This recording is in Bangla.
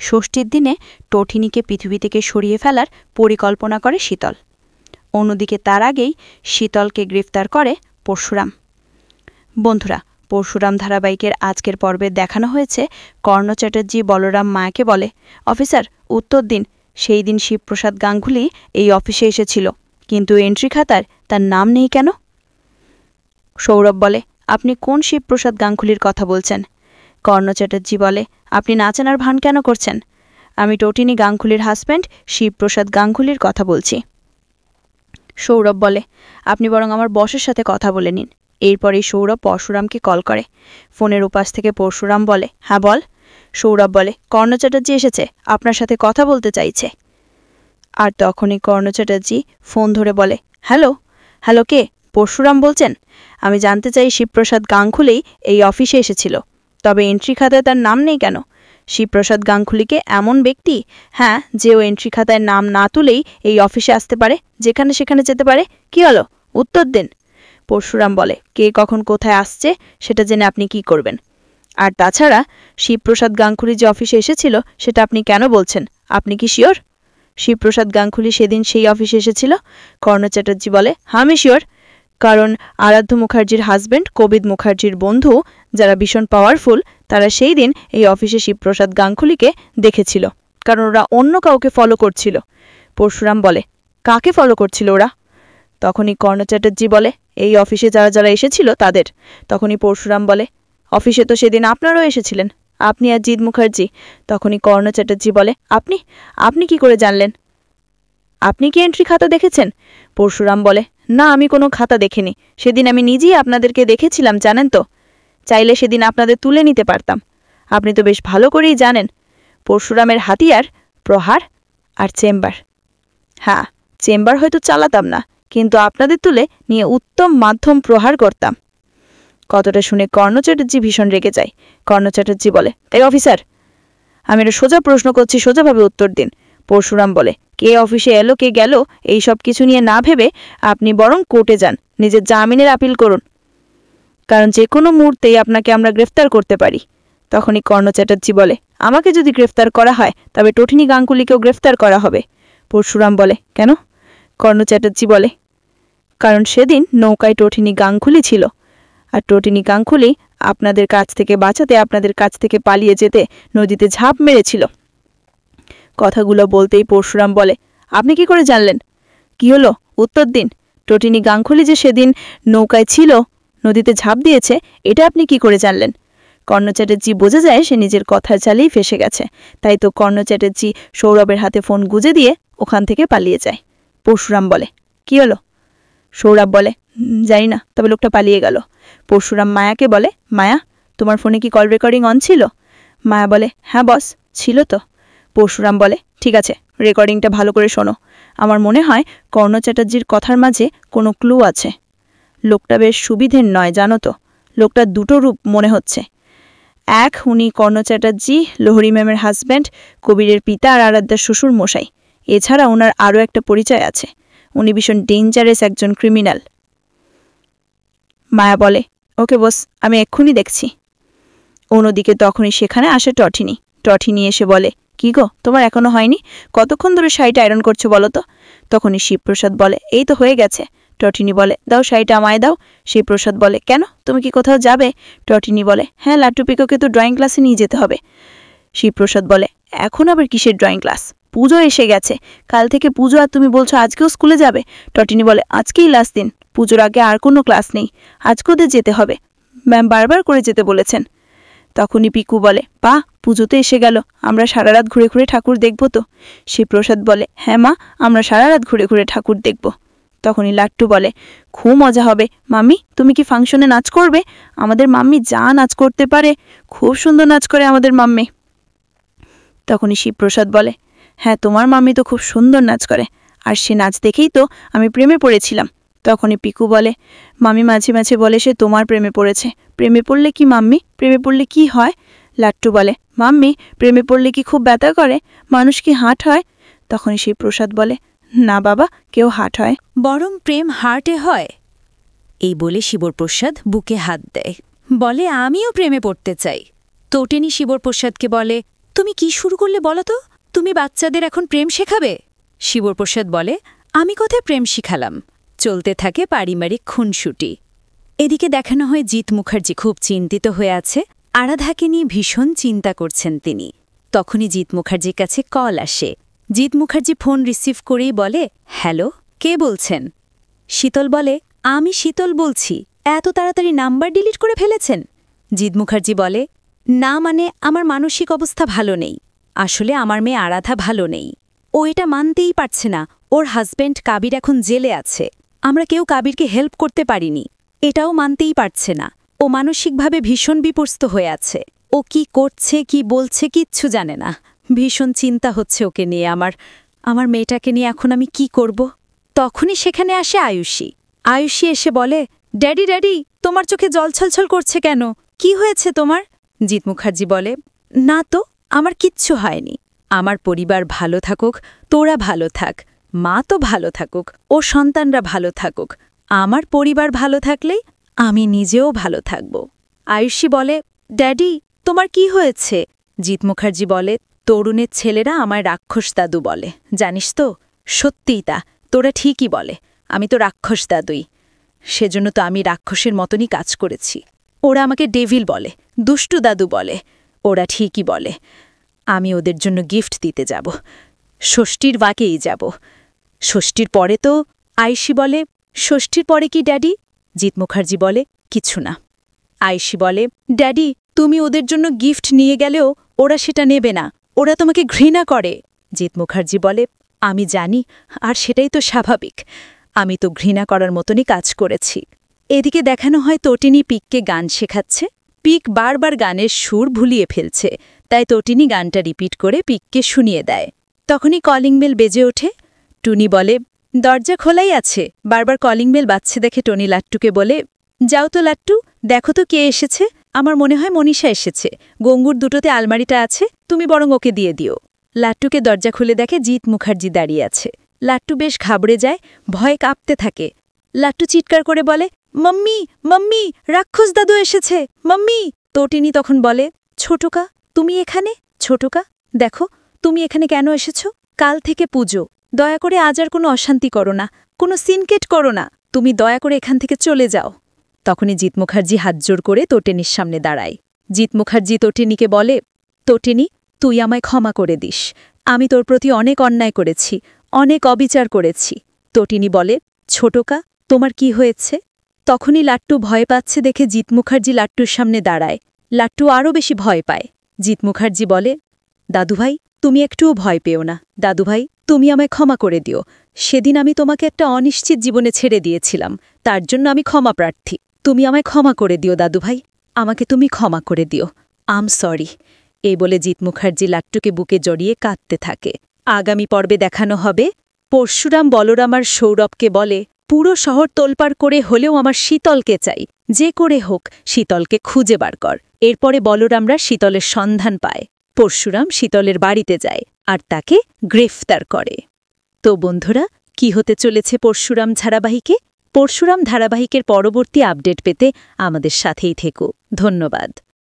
ষষ্ঠীর দিনে টঠিনীকে পৃথিবী থেকে সরিয়ে ফেলার পরিকল্পনা করে শীতল। অন্যদিকে তার আগেই শীতলকে গ্রেফতার করে পরশুরাম। বন্ধুরা, পরশুরাম ধারাবাহিকের আজকের পর্বে দেখানো হয়েছে কর্ণ চ্যাটার্জি বলরাম মায়াকে বলে, অফিসার উত্তর দিন, সেই দিন শিবপ্রসাদ গাঙ্গুলি এই অফিসে এসেছিল, কিন্তু এন্ট্রি খাতার তার নাম নেই কেন? সৌরভ বলে, আপনি কোন শিবপ্রসাদ গাঙ্গুলির কথা বলছেন? কর্ণ চ্যাটার্জি বলে, আপনি না চেনার ভান কেন করছেন? আমি টটিনী গাঙ্গুলির হাজব্যান্ড শিবপ্রসাদ গাঙ্গুলির কথা বলছি। সৌরভ বলে, আপনি বরং আমার বসের সাথে কথা বলে নিন। এরপরেই সৌরভ পরশুরামকে কল করে। ফোনের উপাস থেকে পরশুরাম বলে, হ্যাঁ বল। সৌরভ বলে, কর্ণ চ্যাটার্জি এসেছে, আপনার সাথে কথা বলতে চাইছে। আর তখনই কর্ণ চ্যাটার্জি ফোন ধরে বলে, হ্যালো হ্যালো কে? পরশুরাম বলছেন? আমি জানতে চাই শিবপ্রসাদ গাঙ্গুলি এই অফিসে এসেছিল, তবে এন্ট্রি খাতায় তার নাম নেই কেন? শিবপ্রসাদ গাঙ্গুলিকে এমন ব্যক্তি, হ্যাঁ, যে ও এন্ট্রি খাতায় নাম না তুলেই এই অফিসে আসতে পারে, যেখানে সেখানে যেতে পারে। কি হলো, উত্তর দিন। পরশুরাম বলে, কে কখন কোথায় আসছে সেটা জেনে আপনি কি করবেন? আর তাছাড়া শিবপ্রসাদ গাঙ্গুলি যে অফিসে এসেছিল সেটা আপনি কেন বলছেন? আপনি কি শিওর শিবপ্রসাদ গাঙ্গুলি সেদিন সেই অফিসে এসেছিল? কর্ণ চ্যাটার্জি বলে, হ্যাঁ আমি শিওর, কারণ আরাধ্য মুখার্জির হাজব্যান্ড কবিদ মুখার্জির বন্ধু, যারা ভীষণ পাওয়ারফুল, তারা সেই দিন এই অফিসে শিবপ্রসাদ গাঙ্গুলিকে দেখেছিল, কারণ ওরা অন্য কাউকে ফলো করছিল। পরশুরাম বলে, কাকে ফলো করছিল ওরা? তখনই কর্ণ চ্যাটার্জি বলে, এই অফিসে যারা যারা এসেছিল তাদের। তখনই পরশুরাম বলে, অফিসে তো সেদিন আপনারাও এসেছিলেন, আপনি আর জিৎ মুখার্জি। তখনই কর্ণ চ্যাটার্জি বলে, আপনি আপনি কি করে জানলেন? আপনি কি এন্ট্রি খাতা দেখেছেন? পরশুরাম বলে, না, আমি কোনো খাতা দেখিনি, সেদিন আমি নিজেই আপনাদেরকে দেখেছিলাম, জানেন তো। চাইলে সেদিন আপনাদের তুলে নিতে পারতাম। আপনি তো বেশ ভালো করেই জানেন পরশুরামের হাতিয়ার প্রহার আর চেম্বার। হ্যাঁ, চেম্বার হয়তো চালাতাম না, কিন্তু আপনাদের তুলে নিয়ে উত্তম মাধ্যম প্রহার করতাম। কথাটা শুনে কর্ণ চ্যাটার্জি ভীষণ রেগে যায়। কর্ণ চ্যাটার্জি বলে, তাই অফিসার, আমি একটা সোজা প্রশ্ন করছি, সোজাভাবে উত্তর দিন। পরশুরাম বলে, কে অফিসে এলো কে গেল এই সব কিছু নিয়ে না ভেবে আপনি বরং কোর্টে যান, নিজের জামিনের আপিল করুন, কারণ যে কোনো মুহূর্তেই আপনাকে আমরা গ্রেফতার করতে পারি। তখনই কর্ণ চ্যাটার্জি বলে, আমাকে যদি গ্রেফতার করা হয় তবে টঠিনী গাঙ্গুলিকেও গ্রেফতার করা হবে। পরশুরাম বলে, কেন? কর্ণ চ্যাটার্জি বলে, কারণ সেদিন নৌকায় টঠিনী গাঙ্গুলি ছিল, আর টঠিনী গাঙ্গুলি আপনাদের কাছ থেকে বাঁচাতে আপনাদের কাছ থেকে পালিয়ে যেতে নদীতে ঝাঁপ মেরেছিল। কথাগুলো বলতেই পরশুরাম বলে, আপনি কি করে জানলেন? কি হলো, উত্তর দিন। টঠিনী গাঙ্গুলি যে সেদিন নৌকায় ছিল, নদীতে ঝাঁপ দিয়েছে, এটা আপনি কি করে জানলেন? কর্ণ চ্যাটার্জি বোঝা যায় সে নিজের কথার চালেই ফেসে গেছে, তাই তো কর্ণ চ্যাটার্জি সৌরভের হাতে ফোন গুঁজে দিয়ে ওখান থেকে পালিয়ে যায়। পরশুরাম বলে, কি হলো? সৌরভ বলে, জানি না, তবে লোকটা পালিয়ে গেল। পরশুরাম মায়াকে বলে, মায়া, তোমার ফোনে কি কল রেকর্ডিং অন ছিল? মায়া বলে, হ্যাঁ বস, ছিল তো। পরশুরাম বলে, ঠিক আছে, রেকর্ডিংটা ভালো করে শোনো। আমার মনে হয় কর্ণ চ্যাটার্জির কথার মাঝে কোনো ক্লু আছে। লোকটা বেশ সুবিধের নয়, জানো তো। লোকটার দুটো রূপ মনে হচ্ছে। এক, উনি কর্ণ চ্যাটার্জি লোহরি ম্যামের হাজব্যান্ড, কবিরের পিতা আর আরাধ্যার শ্বশুর মশাই। এছাড়া ওনার আরও একটা পরিচয় আছে, উনি ভীষণ ডেঞ্জারাস একজন ক্রিমিনাল। মায়া বলে, ওকে বস, আমি এক্ষুনি দেখছি। অন্যদিকে তখনই সেখানে আসে টঠিনী। টঠিনী এসে বলে, কি গো, তোমার এখনো হয়নি? কতক্ষণ ধরে শাড়িটা আয়রন করছো বলো তো? তখনই শিবপ্রসাদ বলে, এই তো হয়ে গেছে। টঠিনী বলে, দাও শাড়িটা আমায় দাও। শিবপ্রসাদ বলে, কেন, তুমি কি কোথাও যাবে? টঠিনী বলে, হ্যাঁ, লাট্টু পিকোকে তো ড্রয়িং ক্লাসে নিয়ে যেতে হবে। শিবপ্রসাদ বলে, এখন আবার কিসের ড্রয়িং ক্লাস? পুজো এসে গেছে, কাল থেকে পুজো, আর তুমি বলছো আজকেও স্কুলে যাবে? টঠিনী বলে, আজকেই লাস্ট দিন, পুজোর আগে আর কোনো ক্লাস নেই, আজকে ওদের যেতে হবে, ম্যাম বারবার করে যেতে বলেছেন। তখনই পিকু বলে, পা, পুজো তো এসে গেল, আমরা সারা রাত ঘুরে ঘুরে ঠাকুর দেখব তো? শিবপ্রসাদ বলে, হ্যাঁ মা, আমরা সারা রাত ঘুরে ঘুরে ঠাকুর দেখব। তখনই লাট্টু বলে, খুব মজা হবে। মাম্মি, তুমি কি ফাংশনে নাচ করবে? আমাদের মাম্মি যা নাচ করতে পারে, খুব সুন্দর নাচ করে আমাদের মাম্মি। তখনই শিবপ্রসাদ বলে, হ্যাঁ, তোমার মাম্মি তো খুব সুন্দর নাচ করে, আর সে নাচ দেখেই তো আমি প্রেমে পড়েছিলাম। তখনই পিকু বলে, মামি মাঝে মাঝে বলে সে তোমার প্রেমে পড়েছে। প্রেমে পড়লে কি মাম্মি? প্রেমে পড়লে কি হয়? লাট্টু বলে, মাম্মি, প্রেমে পড়লে কি খুব ব্যথা করে? মানুষ কি হার্ট হয়? তখনই শিবপ্রসাদ বলে, না বাবা, কেউ হার্ট হয়, বরং প্রেম হার্টে হয়। এই বলে শিবপ্রসাদ বুকে হাত দেয়, বলে, আমিও প্রেমে পড়তে চাই। তোটেনি শিবপ্রসাদকে বলে, তুমি কি শুরু করলে বলো তো? তুমি বাচ্চাদের এখন প্রেম শেখাবে? শিবপ্রসাদ বলে, আমি কোথায় প্রেম শিখালাম? চলতে থাকে পারিবারিক খুনসুটি। এদিকে দেখানো হয় জিৎ মুখার্জি খুব চিন্তিত হয়ে আছে। আরাধাকে নিয়ে ভীষণ চিন্তা করছেন তিনি। তখনই জিৎ মুখার্জির কাছে কল আসে। জিৎ মুখার্জি ফোন রিসিভ করেই বলে, হ্যালো, কে বলছেন? শীতল বলে, আমি শীতল বলছি। এত তাড়াতাড়ি নাম্বার ডিলিট করে ফেলেছেন? জিৎ মুখার্জি বলে, না মানে আমার মানসিক অবস্থা ভালো নেই। আসলে আমার মেয়ে আরাধা ভালো নেই। ও এটা মানতেই পারছে না ওর হাজব্যান্ড কাবির এখন জেলে আছে। আমরা কেউ কাবিরকে হেল্প করতে পারিনি। এটাও মানতেই পারছে না। ও মানসিকভাবে ভীষণ বিপর্যস্ত হয়ে আছে। ও কি করছে কি বলছে কিচ্ছু জানে না। ভীষণ চিন্তা হচ্ছে ওকে নিয়ে আমার মেয়েটাকে নিয়ে এখন আমি কি করব? তখনই সেখানে আসে আয়ুষী। আয়ুষী এসে বলে, ড্যাডি ড্যাডি, তোমার চোখে জল ছলছল করছে কেন? কি হয়েছে তোমার? জিৎ মুখার্জি বলে, না তো, আমার কিচ্ছু হয়নি। আমার পরিবার ভালো থাকুক, তোরা ভালো থাক, মা তো ভালো থাকুক, ও সন্তানরা ভালো থাকুক। আমার পরিবার ভালো থাকলেই আমি নিজেও ভালো থাকব। আয়ুষী বলে, ড্যাডি, তোমার কি হয়েছে? জিৎ মুখার্জি বলে, তরুণের ছেলেরা আমায় রাক্ষস দাদু বলে, জানিস তো? সত্যিই তা, তোরা ঠিকই বলে, আমি তো রাক্ষস দাদুই। সেজন্য তো আমি রাক্ষসের মতনই কাজ করেছি। ওরা আমাকে ডেভিল বলে, দুষ্টু দাদু বলে। ওরা ঠিকই বলে। আমি ওদের জন্য গিফট দিতে যাব। ষষ্ঠীর বাকেই যাব। ষষ্ঠীর পরে তো? আয়ুষী বলে, ষষ্ঠীর পরে কি ড্যাডি? জিৎ মুখার্জি বলে, কিছু না। আয়ুষী বলে, ড্যাডি, তুমি ওদের জন্য গিফট নিয়ে গেলেও ওরা সেটা নেবে না। ওরা তোমাকে ঘৃণা করে। জিৎ মুখার্জি বলে, আমি জানি, আর সেটাই তো স্বাভাবিক। আমি তো ঘৃণা করার মতনই কাজ করেছি। এদিকে দেখানো হয় তটিনী পিককে গান শেখাচ্ছে। পিক বারবার গানের সুর ভুলিয়ে ফেলছে, তাই তটিনী গানটা রিপিট করে পিককে শুনিয়ে দেয়। তখনই কলিং বেল বেজে ওঠে। টুনি বলে, দরজা খোলাই আছে। বারবার কলিং বেল বাজছে দেখে টনি লাট্টুকে বলে, যাও তো লাট্টু, দেখো তো কে এসেছে। আমার মনে হয় মনীষা এসেছে। গঙ্গুর দুটোতে আলমারিটা আছে, তুমি বরং ওকে দিয়ে দিও। লাট্টুকে দরজা খুলে দেখে জিৎ মুখার্জি দাঁড়িয়ে আছে। লাট্টু বেশ ঘাবড়ে যায়, ভয়ে কাঁপতে থাকে। লাট্টু চিৎকার করে বলে, মাম্মি মাম্মি, রাক্ষস দাদু এসেছে, মাম্মি। তটিনী তখন বলে, ছোটকা, তুমি এখানে? ছোটকা, দেখো, তুমি এখানে কেন এসেছ? কাল থেকে পুজো। দয়া করে আজ আর কোনো অশান্তি করো না, কোনো সিনকেট করো না। তুমি দয়া করে এখান থেকে চলে যাও। তখনই জিৎ মুখার্জি হাতজোড় করে তটিনীর সামনে দাঁড়ায়। জিৎ মুখার্জি তটিনীকে বলে, তটিনী, তুই আমায় ক্ষমা করে দিস। আমি তোর প্রতি অনেক অন্যায় করেছি, অনেক অবিচার করেছি। তটিনী বলে, ছোটকা, তোমার কি হয়েছে? তখনই লাট্টু ভয় পাচ্ছে দেখে জিৎ মুখার্জি লাট্টুর সামনে দাঁড়ায়। লাট্টু আরও বেশি ভয় পায়। জিৎ মুখার্জি বলে, দাদুভাই, তুমি একটুও ভয় পেও না। দাদুভাই, তুমি আমায় ক্ষমা করে দিও। সেদিন আমি তোমাকে একটা অনিশ্চিত জীবনে ছেড়ে দিয়েছিলাম, তার জন্য আমি ক্ষমা প্রার্থী। তুমি আমায় ক্ষমা করে দিও দাদুভাই, আমাকে তুমি ক্ষমা করে দিও। আম সরি। এই বলে জিৎ মুখার্জি লাট্টুকে বুকে জড়িয়ে কাঁদতে থাকে। আগামী পর্বে দেখানো হবে পরশুরাম বলরাম আর সৌরভকে বলে, পুরো শহর তোলপাড় করে হলেও আমার শীতলকে চাই, যে করে হোক শীতলকে খুঁজে বার কর। এরপরে বলরামরা শীতলের সন্ধান পায়। পরশুরাম শীতলের বাড়িতে যায় আর তাকে গ্রেফতার করে। তো বন্ধুরা, কি হতে চলেছে পরশুরাম ধারাবাহিকে? পরশুরাম ধারাবাহিকের পরবর্তী আপডেট পেতে আমাদের সাথেই থেকো। ধন্যবাদ।